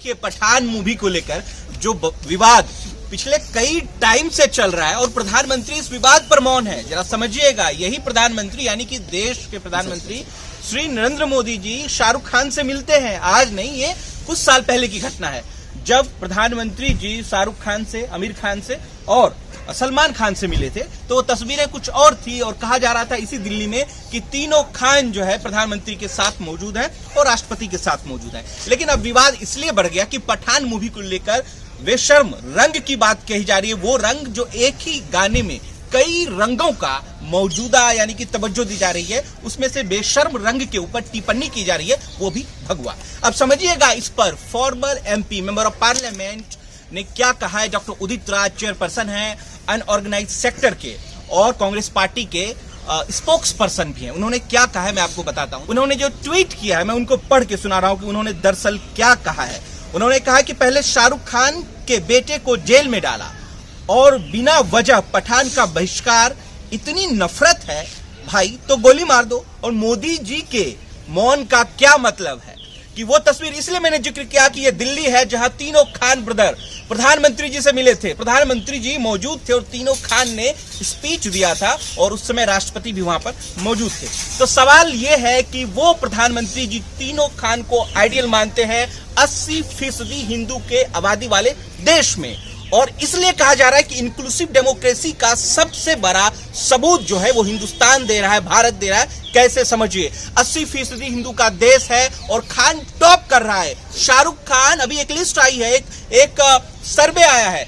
देखिए, पठान मूवी को लेकर जो विवाद पिछले कई टाइम से चल रहा है और प्रधानमंत्री इस विवाद पर मौन है। जरा समझिएगा, यही प्रधानमंत्री यानी कि देश के प्रधानमंत्री श्री नरेंद्र मोदी जी शाहरुख खान से मिलते हैं। आज नहीं, ये कुछ साल पहले की घटना है, जब प्रधानमंत्री जी शाहरुख खान से, आमिर खान से और सलमान खान से मिले थे। तो वो तस्वीरें कुछ और थी और कहा जा रहा था इसी दिल्ली में कि तीनों खान जो है प्रधानमंत्री के साथ मौजूद हैं और राष्ट्रपति के साथ मौजूद हैं। लेकिन अब विवाद इसलिए बढ़ गया कि पठान मूवी को लेकर बेशर्म रंग की बात कही जा रही है। वो रंग जो एक ही गाने में कई रंगों का मौजूदा यानी कि तवज्जो दी जा रही है, उसमें से बेशर्म रंग के ऊपर टिप्पणी की जा रही है, वो भी भगवा। अब समझिएगा, इस पर farmer MP member of parliament ने क्या कहा है। डॉक्टर उदित राज चेयरपर्सन हैं अनऑर्गेनाइज्ड सेक्टर के और कांग्रेस पार्टी के स्पोक्स पर्सन भी हैं। उन्होंने क्या कहा है मैं आपको बताता हूं। उन्होंने जो ट्वीट किया है मैं उनको पढ़ के सुना रहा हूं कि उन्होंने दरअसल क्या कहा है। उन्होंने कहा कि पहले शाहरुख खान के बेटे को जेल में डाला और बिना वजह पठान का बहिष्कार, इतनी नफरत है भाई तो गोली मार दो। और मोदी जी के मौन का क्या मतलब है कि वो तस्वीर इसलिए मैंने जिक्र किया कि ये दिल्ली है जहां तीनों खान ब्रदर प्रधानमंत्री जी से मिले थे। प्रधानमंत्री जी मौजूद थे और तीनों खान ने स्पीच दिया था और उस समय राष्ट्रपति भी वहां पर मौजूद थे। तो सवाल ये है कि वो प्रधानमंत्री जी तीनों खान को आइडियल मानते हैं 80% हिंदू के आबादी वाले देश में, और इसलिए कहा जा रहा है कि इंक्लूसिव डेमोक्रेसी का सबसे बड़ा सबूत जो है वो हिंदुस्तान दे रहा है, भारत दे रहा है। कैसे समझिए, 80% हिंदू का देश है और खान टॉप कर रहा है। शाहरुख खान, अभी एक लिस्ट आई है, एक सर्वे आया है,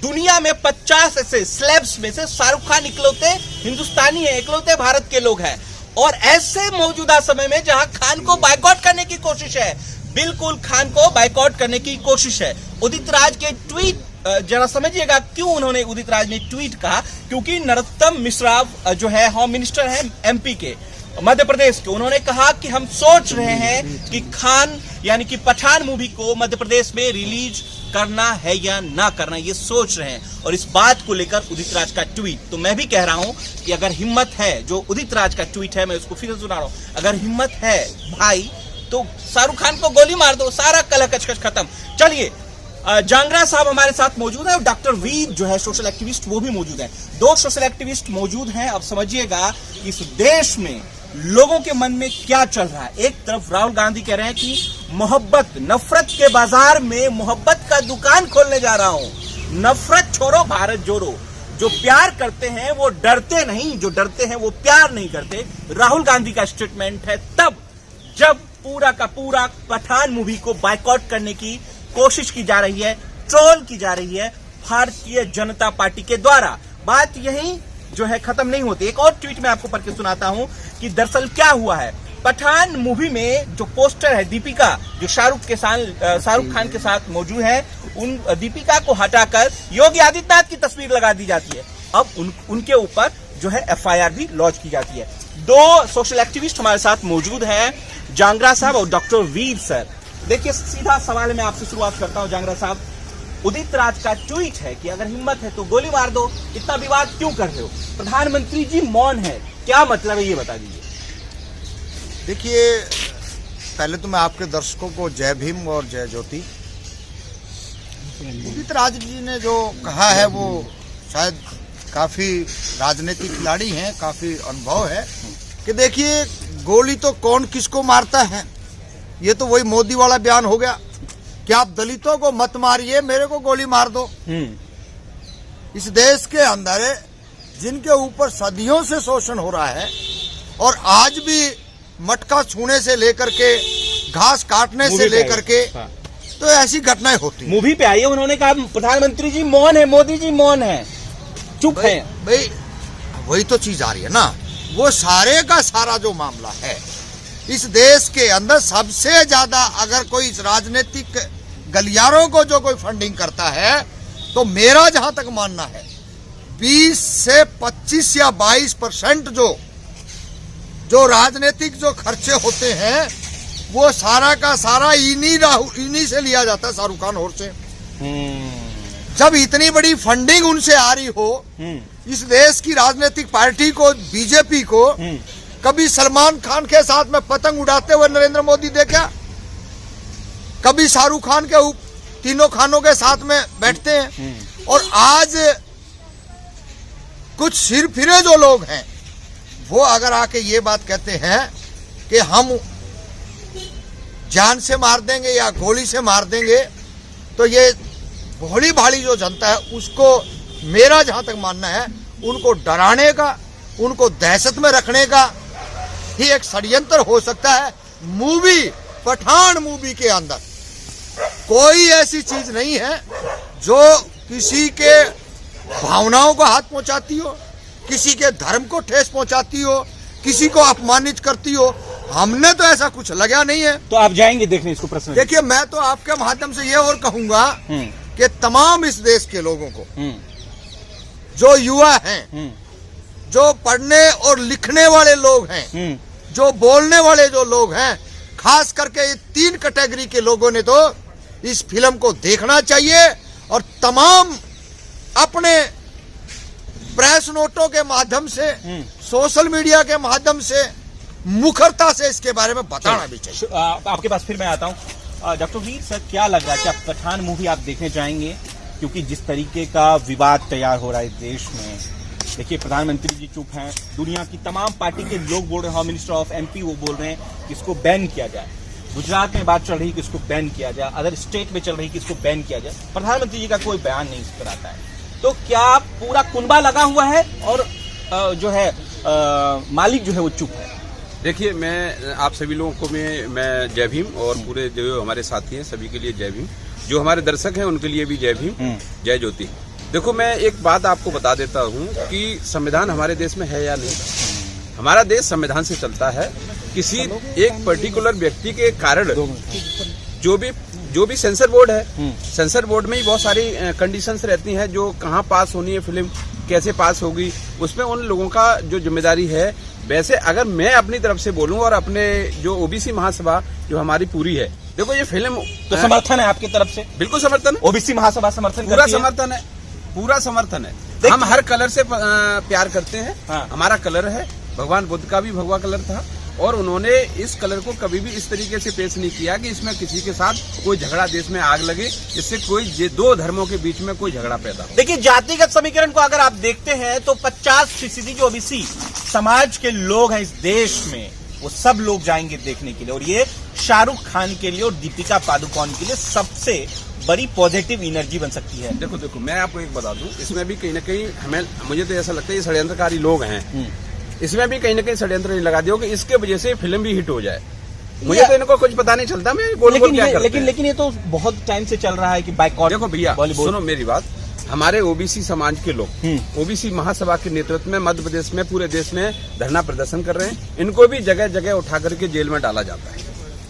दुनिया में 50 ऐसे स्लेब्स में से शाहरुख खान इकलौते हिंदुस्तानी है, इकलौते भारत के लोग हैं। और ऐसे मौजूदा समय में जहां खान को बायकॉट करने की कोशिश है, बिल्कुल खान को बायकॉट करने की कोशिश है। उदित राज के ट्वीट जरा समझिएगा क्यों उन्होंने उदित राज ने ट्वीट कहा, क्योंकि नरोत्तम मिश्रा जो है होम मिनिस्टर हैं एमपी के, मध्य प्रदेश के, उन्होंने कहा कि हम सोच रहे हैं कि खान यानी कि पठान मूवी को मध्य प्रदेश में रिलीज करना है या ना करना, ये सोच रहे हैं। और इस बात को लेकर उदित राज का ट्वीट, तो मैं भी कह रहा हूं कि अगर हिम्मत है, जो उदित राज का ट्वीट है मैं उसको फिर से सुना रहा हूं, अगर हिम्मत है भाई तो शाहरुख खान को गोली मार दो, सारा कलह कचकच खत्म। चलिए, जांगरा साहब हमारे साथ मौजूद है और डॉक्टर वीर जो है सोशल एक्टिविस्ट, वो भी मौजूद है। दो सोशल एक्टिविस्ट मौजूद हैं। अब समझिएगा इस देश में लोगों के मन में क्या चल रहा है। एक तरफ राहुल गांधी कह रहे हैं कि मोहब्बत, नफरत के बाजार में मोहब्बत का दुकान खोलने जा रहा हूं। नफरत छोड़ो, भारत जोड़ो। जो प्यार करते हैं वो डरते नहीं, जो डरते हैं वो प्यार नहीं करते। राहुल गांधी का स्टेटमेंट है तब जब पूरा का पूरा पठान मूवी को बायकॉट करने की कोशिश की जा रही है, ट्रोल की जा रही है भारतीय जनता पार्टी के द्वारा। बात यही जो है खत्म नहीं होती। एक और ट्वीट मैं आपको पढ़ के सुनाता हूं कि दरअसल क्या हुआ है। पठान मूवी में जो पोस्टर है दीपिका, जो शाहरुख खान के साथ मौजूद है, उन दीपिका को हटाकर योगी आदित्यनाथ की तस्वीर लगा दी जाती है। अब उनके ऊपर जो है एफआईआर भी लॉन्च की जाती है। दो सोशल एक्टिविस्ट हमारे साथ मौजूद हैं, जांगरा साहब और डॉक्टर वीर सर। देखिए, सीधा सवाल मैं आपसे शुरुआत करता हूं जांगरा साहब। उदित राज का ट्वीट है कि अगर हिम्मत है तो गोली मार दो, इतना विवाद क्यों कर रहे हो? प्रधानमंत्री जी मौन है, क्या मतलब है ये बता दीजिए। देखिए, पहले तो मैं आपके दर्शकों को जय भीम और जय ज्योति। उदित राज जी ने जो कहा है वो शायद काफी राजनीतिक खिलाड़ी हैं, काफी अनुभव है कि देखिए गोली तो कौन किसको मारता है, ये तो वही मोदी वाला बयान हो गया कि आप दलितों को मत मारिए, मेरे को गोली मार दो। इस देश के अंदर जिनके ऊपर सदियों से शोषण हो रहा है और आज भी मटका छूने से लेकर के घास काटने से लेकर के तो ऐसी घटनाएं होती। मूवी पे आइए, उन्होंने कहा प्रधानमंत्री जी मौन है, मोदी जी मौन है, चुप है। भाई वही तो चीज आ रही है ना, वो सारे का सारा जो मामला है इस देश के अंदर सबसे ज्यादा अगर कोई राजनीतिक गलियारों को जो कोई फंडिंग करता है तो मेरा जहां तक मानना है 20 से 25 या 22% जो राजनीतिक जो खर्चे होते हैं वो सारा का सारा इन्हीं से लिया जाता है, शाहरुख खान और से। जब इतनी बड़ी फंडिंग उनसे आ रही हो, इस देश की राजनीतिक पार्टी को, बीजेपी को, कभी सलमान खान के साथ में पतंग उड़ाते हुए नरेंद्र मोदी देखा? कभी शाहरुख खान के तीनों खानों के साथ में बैठते हैं। और आज कुछ सिर फिरे जो लोग हैं वो अगर आके ये बात कहते हैं कि हम जान से मार देंगे या गोली से मार देंगे, तो ये भोली भाली जो जनता है उसको मेरा जहां तक मानना है उनको डराने का, उनको दहशत में रखने का ही एक षड्यंत्र हो सकता है। मूवी पठान मूवी के अंदर कोई ऐसी चीज नहीं है जो किसी के भावनाओं को हाथ पहुंचाती हो, किसी के धर्म को ठेस पहुंचाती हो, किसी को अपमानित करती हो। हमने तो ऐसा कुछ लगा नहीं है। तो आप जाएंगे देखने इसको? प्रश्न देखिए, मैं तो आपके माध्यम से ये और कहूंगा कि तमाम इस देश के लोगों को, जो युवा हैं, जो पढ़ने और लिखने वाले लोग हैं, जो बोलने वाले जो लोग हैं, खास करके ये 3 कैटेगरी के लोगों ने तो इस फिल्म को देखना चाहिए और तमाम अपने प्रेस नोटों के माध्यम से, सोशल मीडिया के माध्यम से मुखरता से इसके बारे में बताना भी चाहिए। आपके पास फिर मैं आता हूँ। डॉक्टर वीर सर, क्या लग रहा है कि आप पठान मूवी आप देखने जाएंगे? क्योंकि जिस तरीके का विवाद तैयार हो रहा है देश में, देखिए प्रधानमंत्री जी चुप हैं, दुनिया की तमाम पार्टी के लोग बोल रहे हैं, मिनिस्टर ऑफ एमपी वो बोल रहे हैं कि इसको बैन किया जाए। गुजरात में बात चल रही है कि इसको बैन किया जाए, अदर स्टेट में चल रही है कि इसको बैन किया जाए। प्रधानमंत्री जी का कोई बयान नहीं इस पर आता है। तो क्या पूरा कुनबा लगा हुआ है और जो है मालिक जो है वो चुप है? देखिए, मैं आप सभी लोगों को मैं जय भीम, और पूरे जो हमारे साथी हैं सभी के लिए जय भीम, जो हमारे दर्शक हैं उनके लिए भी जय भीम, जय ज्योति। देखो, मैं एक बात आपको बता देता हूँ कि संविधान हमारे देश में है या नहीं। हमारा देश संविधान से चलता है। किसी एक पर्टिकुलर व्यक्ति के कारण जो भी सेंसर बोर्ड है, सेंसर बोर्ड में ही बहुत सारी कंडीशंस रहती हैं, जो कहाँ पास होनी है फिल्म, कैसे पास होगी, उसमें उन लोगों का जो जिम्मेदारी है। वैसे अगर मैं अपनी तरफ से बोलूं और अपने जो ओबीसी महासभा जो हमारी पूरी है, देखो ये फिल्म तो समर्थन है आपकी तरफ से? बिल्कुल समर्थन है। ओबीसी महासभा समर्थन पूरा समर्थन है, पूरा समर्थन है। हम हर कलर से प्यार करते हैं। हाँ। हमारा कलर है, भगवान बुद्ध का भी भगवा कलर था, और उन्होंने इस कलर को कभी भी इस तरीके से पेश नहीं किया कि इसमें किसी के साथ कोई झगड़ा, देश में आग लगे, जिससे कोई 2 धर्मों के बीच में कोई झगड़ा पैदा हो। देखिए, जातिगत समीकरण को अगर आप देखते हैं तो 50% जो ओबीसी समाज के लोग हैं इस देश में, वो सब लोग जाएंगे देखने के लिए। और ये शाहरुख खान के लिए और दीपिका पादुकोण के लिए सबसे बड़ी पॉजिटिव एनर्जी बन सकती है। देखो, मैं आपको एक बता दूं, इसमें भी कहीं ना कहीं मुझे तो ऐसा लगता है ये षड्यंत्रकारी लोग हैं। इसमें भी कहीं ना कहीं षड्यंत्र नहीं लगा दिया कि इसके वजह से फिल्म भी हिट हो जाए। मुझे तो इनको कुछ पता नहीं चलता, मैं बोल क्या करते हैं। लेकिन ये तो बहुत टाइम से चल रहा है कि बाइकॉट। देखो भैया, सुनो मेरी बात, हमारे ओबीसी समाज के लोग ओबीसी महासभा के नेतृत्व में मध्य प्रदेश में, पूरे देश में धरना प्रदर्शन कर रहे हैं। इनको भी जगह जगह उठा करके जेल में डाला जाता है,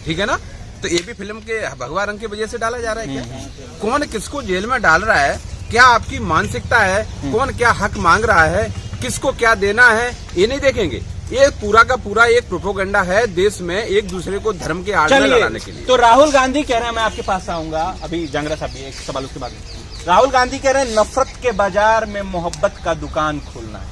ठीक है ना? तो ये भी फिल्म के भगवा रंग की वजह से डाला जा रहा है क्या? कौन किसको जेल में डाल रहा है, क्या आपकी मानसिकता है, कौन क्या हक मांग रहा है, किसको क्या देना है, ये नहीं देखेंगे। ये पूरा का पूरा एक प्रोपोगंडा है देश में, एक दूसरे को धर्म के आड़ में लगाने के लिए। तो राहुल गांधी कह रहे हैं, मैं आपके पास आऊंगा अभी, जांगरा साहब एक सवाल उसके बाद। राहुल गांधी कह रहे हैं नफरत के बाजार में मोहब्बत का दुकान खोलना है।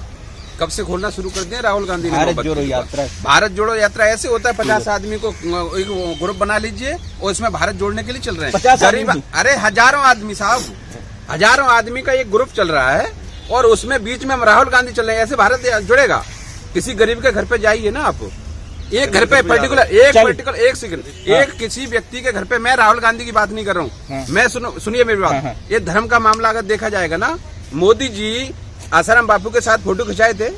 कब से खोलना शुरू कर दिया राहुल गांधी ने? भारत जोड़ो यात्रा। भारत जोड़ो यात्रा ऐसे होता है, 50 आदमी को एक ग्रुप बना लीजिए और इसमें भारत जोड़ने के लिए चल रहे हैं 50 आदमी। अरे हजारों आदमी साहब, हजारों आदमी का एक ग्रुप चल रहा है और उसमें बीच में राहुल गांधी चल रहे हैं। ऐसे भारत जुड़ेगा? किसी गरीब के घर पे जाइए ना आप, एक घर पे पर्टिकुलर एक सेकंड, एक किसी व्यक्ति के घर पे, मैं राहुल गांधी की बात नहीं कर रहा हूँ, मैं सुनिए मेरी बात। ये धर्म का मामला अगर देखा जाएगा ना, मोदी जी आसाराम बापू के साथ फोटो खिंचाए थे,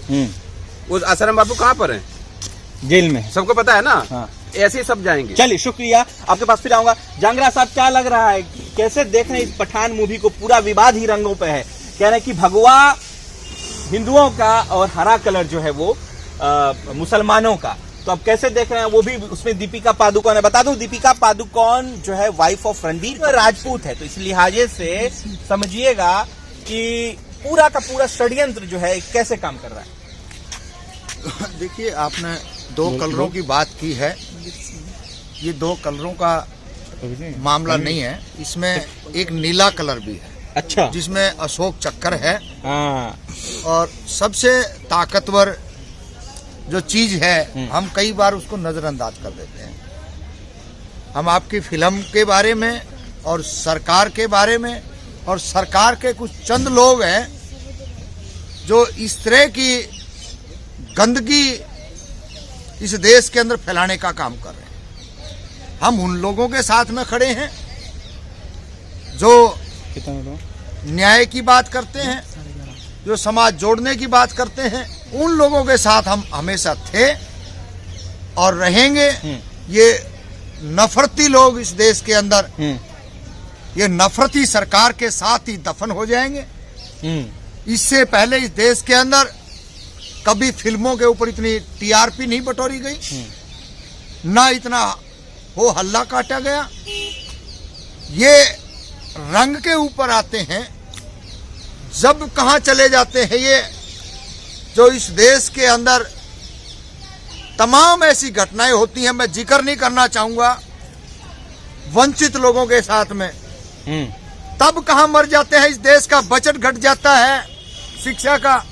वो आसाराम बापू कहाँ पर हैं? जेल में, सबको पता है ना। ऐसे ही सब जाएंगे। चलिए, शुक्रिया, आपके पास फिर आऊंगा। जांगरा साहब, क्या लग रहा है, कैसे देख रहे हैं इस पठान मूवी को? पूरा विवाद ही रंगों पे है, कह रहे हैं कि भगवा हिंदुओं का और हरा कलर जो है वो मुसलमानों का। तो अब कैसे देख रहे हैं? वो भी उसमें दीपिका पादुकोण है। बता दूं, दीपिका पादुकोण जो है वाइफ ऑफ रणबीर राजपूत है, तो इस लिहाजे से समझिएगा कि पूरा का पूरा षड्यंत्र जो है कैसे काम कर रहा है। देखिए, आपने 2 कलरों की बात की है, ये 2 कलरों का मामला नहीं है, इसमें एक नीला कलर भी है। अच्छा, जिसमें अशोक चक्र है। और सबसे ताकतवर जो चीज है, हम कई बार उसको नजरअंदाज कर देते हैं। हम आपकी फिल्म के बारे में और सरकार के बारे में, और सरकार के कुछ चंद लोग हैं जो इस तरह की गंदगी इस देश के अंदर फैलाने का काम कर रहे हैं। हम उन लोगों के साथ में खड़े हैं जो न्याय की बात करते हैं, जो समाज जोड़ने की बात करते हैं। उन लोगों के साथ हम हमेशा थे और रहेंगे। ये नफरती लोग इस देश के अंदर, ये नफरती सरकार के साथ ही दफन हो जाएंगे। इससे पहले इस देश के अंदर कभी फिल्मों के ऊपर इतनी टीआरपी नहीं बटोरी गई, ना इतना हो हल्ला काटा गया। ये रंग के ऊपर आते हैं, जब कहां चले जाते हैं। ये जो इस देश के अंदर तमाम ऐसी घटनाएं होती हैं, मैं जिक्र नहीं करना चाहूंगा वंचित लोगों के साथ में, तब कहां मर जाते हैं। इस देश का बजट घट जाता है शिक्षा का,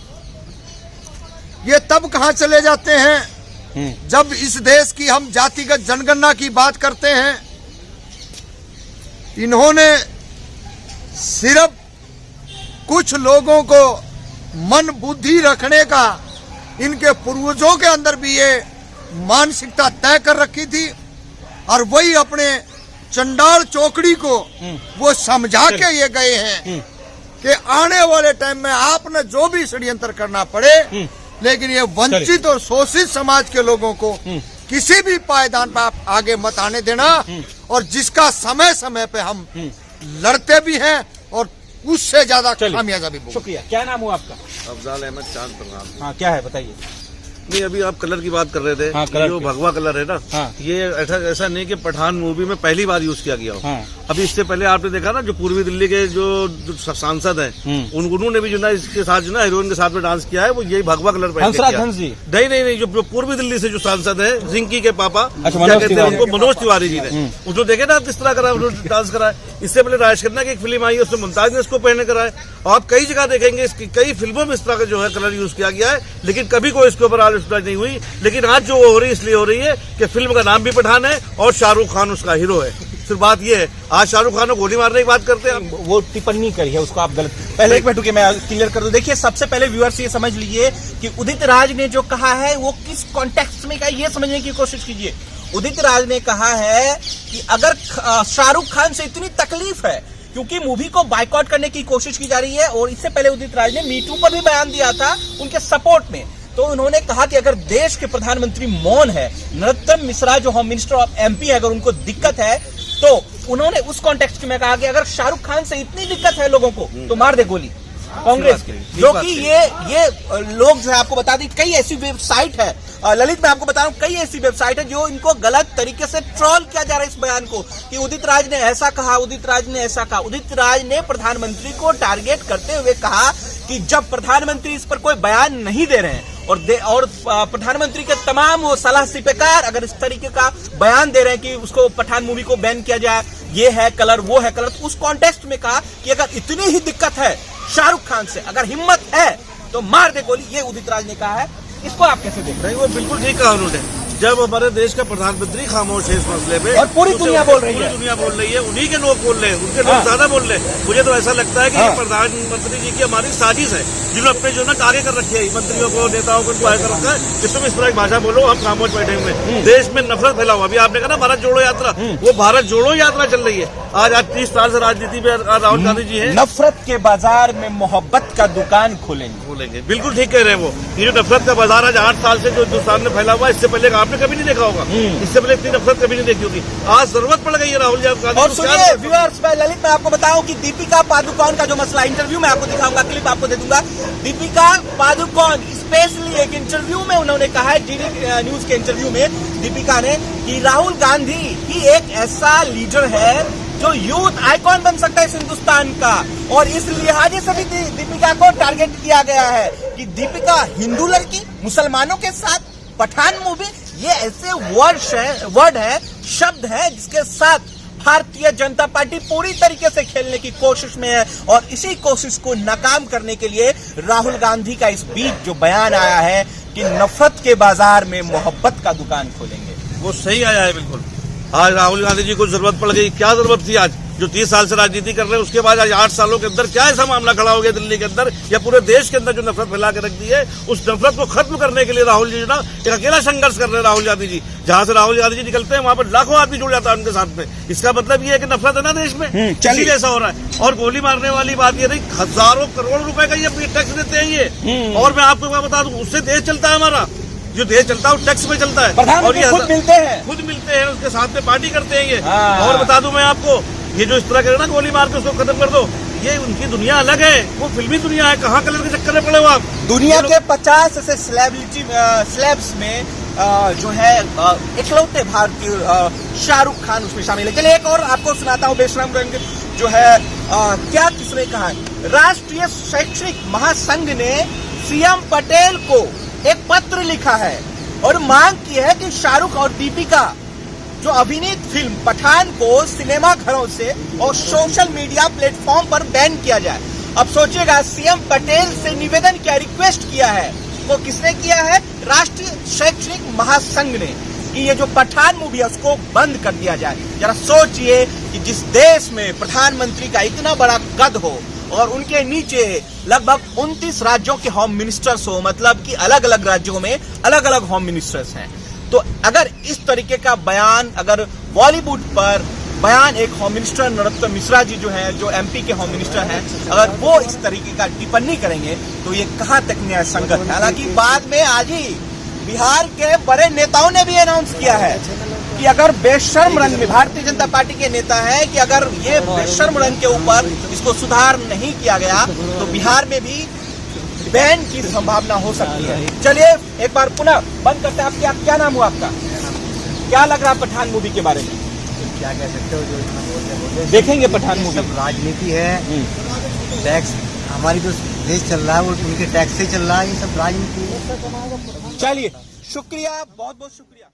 ये तब कहां चले जाते हैं जब इस देश की हम जातिगत जनगणना की बात करते हैं। इन्होंने सिर्फ कुछ लोगों को मन बुद्धि रखने का, इनके पूर्वजों के अंदर भी ये मानसिकता तय कर रखी थी, और वही अपने चंडाल चौकड़ी को वो समझा के ये गए हैं कि आने वाले टाइम में आपने जो भी षड्यंत्र करना पड़े, लेकिन ये वंचित और शोषित समाज के लोगों को किसी भी पायदान पर आप आगे मत आने देना। और जिसका समय समय पे हम लड़ते भी हैं और उससे ज्यादा खामियाजा भी। शुक्रिया। क्या नाम हुआ आपका? अफजाल अहमद चांद प्रधान। हाँ, क्या है बताइए। नहीं, अभी आप कलर की बात कर रहे थे। हाँ, कलर जो भगवा कलर है ना, हाँ। ये ऐसा नहीं कि पठान मूवी में पहली बार यूज किया गया हो। हाँ। अभी इससे पहले आपने देखा ना, जो पूर्वी दिल्ली के जो सांसद हैं, उन्होंने भी जो ना इसके साथ जो ना हीरोइन के साथ में डांस किया है, वो यही भगवा कलर पहन के किया। हंस जी? नहीं, जो पूर्वी दिल्ली से जो सांसद है, जिंकी के पापा, अच्छा, क्या कहते हैं उनको, मनोज तिवारी जी ने, उसको देखे ना किस तरह करा, उन्होंने डांस कराया। इससे पहले राज खन्ना की एक फिल्म आई है, उसमें मुमताज ने इसको पहने कराया। और आप कई जगह देखेंगे, कई फिल्मों में इस तरह का जो है कलर यूज किया गया है, लेकिन कभी कोई इसके ऊपर आलोचना नहीं हुई। लेकिन आज जो हो रही है, इसलिए हो रही है कि फिल्म का नाम भी पठान है और शाहरुख खान उसका हीरो है। सिर्फ बात यह है, आज शाहरुख खान को गोली मारने की बात करते हैं। वो टिप्पणी करी है, उसको आप गलत। पहले एक मिनट रुकिए, मैं क्लियर कर दूं। देखिए, सबसे पहले व्यूअर्स ये समझ लीजिए कि उदित राज ने जो कहा है वो किस कॉन्टेक्स्ट में कहा, ये समझने की कोशिश कीजिए। उदित राज ने कहा है कि अगर शाहरुख खान से इतनी तकलीफ है क्योंकि मूवी को बाइकआउट करने की कोशिश की जा रही है, और इससे पहले उदित राज ने मीटू पर भी बयान दिया था उनके सपोर्ट में। तो उन्होंने कहा कि अगर देश के प्रधानमंत्री मौन है, नरोत्तम मिश्रा जो होम मिनिस्टर ऑफ एमपी है, अगर उनको दिक्कत है, तो उन्होंने उस कॉन्टेक्स्ट में कहा कि अगर शाहरुख खान से इतनी दिक्कत है लोगों को, तो मार दे गोली। कांग्रेस के जो कि ये लोग जो है, आपको बता दी, कई ऐसी वेबसाइट है, ललित मैं आपको बता रहा हूँ, कई ऐसी वेबसाइट है जो इनको गलत तरीके से ट्रोल किया जा रहा है इस बयान को कि उदित राज ने ऐसा कहा, उदित राज ने ऐसा कहा। उदित राज ने प्रधानमंत्री को टारगेट करते हुए कहा कि जब प्रधानमंत्री इस पर कोई बयान नहीं दे रहे हैं और प्रधानमंत्री के तमाम वो सलाह सिपेकार अगर इस तरीके का बयान दे रहे हैं कि उसको पठान मूवी को बैन किया जाए, ये है कलर, वो है कलर, तो उस कॉन्टेक्स्ट में कहा कि अगर इतनी ही दिक्कत है शाहरुख खान से, अगर हिम्मत है तो मार दे गोली, ये उदित राज ने कहा है। इसको आप कैसे देख रहे हैं? वो बिल्कुल ठीक कहा उन्होंने। जब हमारे देश का प्रधानमंत्री खामोश है इस मसले पे, और पूरी दुनिया बोल रही है, पूरी दुनिया बोल रही है, उन्हीं के लोग बोल रहे हैं, उनके लोग ज्यादा बोल रहे हैं। मुझे तो ऐसा लगता है कि ये प्रधानमंत्री जी की हमारी साजिश है, जिन्होंने अपने जो ना आगे कर रखी है, मंत्रियों को, नेताओं को आगे कर रखा है, जिसमें इस तरह की भाषा बोलो, हम खामोश बैठे हुए। देश में नफरत फैला हुआ। अभी आपने कहा ना भारत जोड़ो यात्रा, वो भारत जोड़ो यात्रा चल रही है। आज 30 साल से राजनीति में राहुल गांधी जी है। नफरत के बाजार में मोहब्बत का दुकान खोलेंगे। बिल्कुल ठीक कह रहे हैं वो। ये जो नफरत का बाजार आज 8 साल से जो हिंदुस्तान में फैला हुआ है, इससे पहले आपने कभी नहीं देखा होगा, इससे पहले इतनी नफरत कभी नहीं देखी होगी। आज जरूरत पड़ गई है राहुल गांधी। और सुनिए व्यूअर्स, मैं ललित मैं आपको बताऊं कि दीपिका पादुकोण का जो मसला, इंटरव्यू में आपको दिखाऊंगा, क्लिप आपको दे दूंगा। दीपिका पादुकोण स्पेशली एक इंटरव्यू में उन्होंने कहा है, डीडी न्यूज के इंटरव्यू में दीपिका ने, कि राहुल गांधी ही एक ऐसा लीडर है जो यूथ आइकॉन बन सकता है इस हिंदुस्तान का, और इस लिहाजे से भी दीपिका को टारगेट किया गया है कि दीपिका हिंदू लड़की, मुसलमानों के साथ पठान मूवी, ये ऐसे वर्ड है, शब्द है जिसके साथ भारतीय जनता पार्टी पूरी तरीके से खेलने की कोशिश में है, और इसी कोशिश को नाकाम करने के लिए राहुल गांधी का इस बीच जो बयान आया है कि नफरत के बाजार में मोहब्बत का दुकान खोलेंगे, वो सही आया है बिल्कुल। आज राहुल गांधी जी को जरूरत पड़ गई। क्या जरूरत थी आज? जो 30 साल से राजनीति कर रहे हैं, उसके बाद आज 8 सालों के अंदर क्या ऐसा मामला खड़ा हो गया दिल्ली के अंदर या पूरे देश के अंदर जो नफरत फैला के रख दी है, उस नफरत को खत्म करने के लिए राहुल जी जो ना एक अकेला संघर्ष कर रहे हैं। राहुल गांधी जी जहां से राहुल गांधी जी निकलते हैं वहां पर लाखों आदमी जुड़ जाता है उनके साथ में। इसका मतलब ये है कि नफरत है ना देश में, इसीलिए ऐसा हो रहा है। और गोली मारने वाली बात ये नहीं, हजारों करोड़ रुपए का ये टैक्स देते हैं ये। और मैं आपको क्या बता दूं, उससे देश चलता है हमारा, जो देश चलता है वो टैक्स में चलता है। और ये खुद मिलते हैं उसके साथ में पार्टी करते हैं ये। और बता दूं मैं आपको, ये जो इस तरह करे ना गोली मार के उसको खत्म कर दो, ये उनकी दुनिया अलग है, वो फिल्मी दुनिया है। कहाँ कलर के चक्कर में पड़े हो आप? दुनिया के 50 ऐसे स्लैब्स में जो है इकलौते भारतीय शाहरुख खान उसमें शामिल है। चलिए एक और आपको सुनाता हूँ बेशरम रंग जो है क्या किसने कहा है। राष्ट्रीय शैक्षणिक महासंघ ने सीएम पटेल को एक पत्र लिखा है और मांग की है कि शाहरुख और दीपिका जो अभिनीत फिल्म पठान को सिनेमा घरों से और सोशल मीडिया प्लेटफॉर्म पर बैन किया जाए। अब सोचिएगा, सीएम पटेल से निवेदन किया, रिक्वेस्ट किया है, वो किसने किया है? राष्ट्रीय शैक्षणिक महासंघ ने, कि ये जो पठान मूवी है उसको बंद कर दिया जाए। जरा सोचिए कि जिस देश में प्रधानमंत्री का इतना बड़ा कद हो और उनके नीचे लगभग 29 राज्यों के होम मिनिस्टर्स हो, मतलब कि अलग अलग राज्यों में अलग अलग होम मिनिस्टर्स हैं, तो अगर इस तरीके का बयान, अगर बॉलीवुड पर बयान एक होम मिनिस्टर नरोत्तम मिश्रा जी जो हैं, जो एमपी के होम मिनिस्टर हैं, अगर वो इस तरीके का टिप्पणी करेंगे तो ये कहां तक न्याय संगत है। हालांकि बाद में आज ही बिहार के बड़े नेताओं ने भी अनाउंस किया है कि अगर बेशर्म रंग में, भारतीय जनता पार्टी के नेता है कि अगर ये बेशर्म रंग के ऊपर इसको सुधार नहीं किया गया तो बिहार में भी बैन की संभावना हो सकती है। चलिए एक बार पुनः बंद करते हैं। आपकी क्या नाम हुआ आपका? क्या लग रहा है पठान मूवी के बारे में? क्या कह सकते हो, जो इतना बोलते देखेंगे पठान मूवी? सब राजनीति है, टैक्स हमारी जो देश चल रहा है वो उनके टैक्स से चल रहा है, ये सब राजनीति है। चलिए शुक्रिया, बहुत बहुत शुक्रिया।